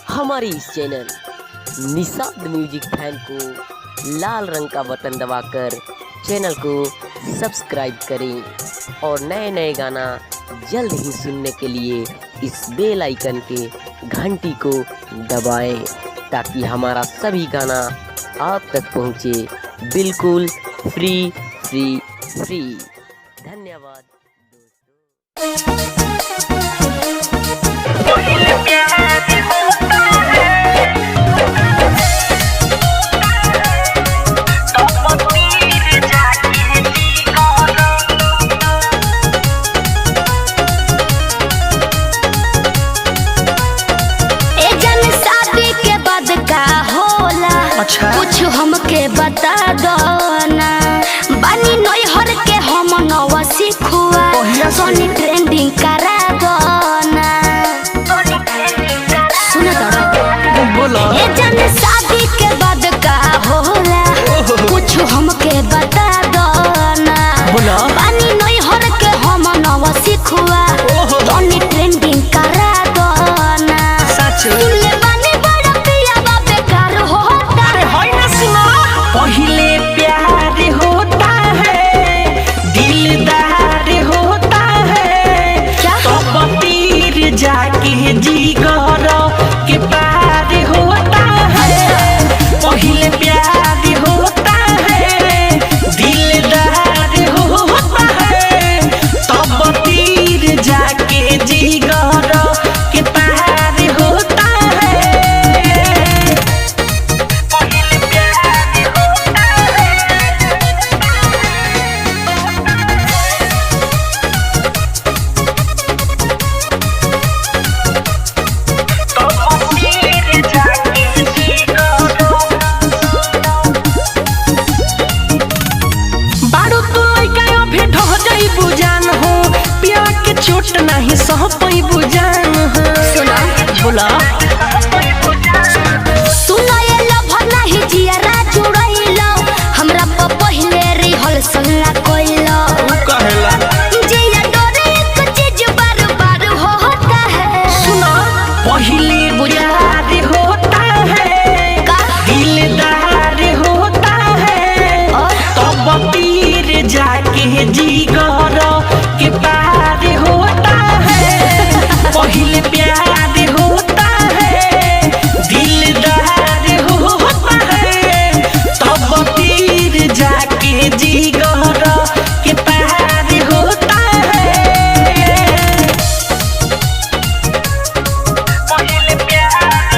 हमारे इस channel Nishad music fan को लाल रंग का बटन दबाकर चैनल को सब्सक्राइब करें और नए नए गाना जल्द ही सुनने के लिए इस बेल आइकन के घंटी को दबाएं ताकि हमारा सभी गाना आप तक पहुंचे बिल्कुल फ्री फ्री फ्री। धन्यवाद अच्छा कुछ हमके बता दो ना बानी नई हर के हम नवा सिखुआ सोनी ट्रेंडिंग करा दो ना सुन तो बोला ए जान शादी के बाद का होला कुछ हमके बता दो ना बोला बानी नई हर के हम नवा सिखुआ सोनी ट्रेंडिंग करा दो ना सच पहले प्यार होता है दिलदार होता है तब तीर जाके जिगर के पार होता है। पहले प्यार होता है दिलदार होता है तब तीर जाके जिगर के पार होता है। चोट नहीं सह पाई बुझान सुना बोला सुना ये लभ नहीं जियरा जुड़ैलो हमरा प पहिले रिहल सल्ला कोइलो कहेला जिया डोरे एक चीज बार बार होता है। सुना पहले बुझार होता है दिलदार होता है तब तीर जाके जिगर के पार होता है। पहले प्यार होता है दिलदार होता है तब तीर जाके जिगर के पार होता है। पहले प्यार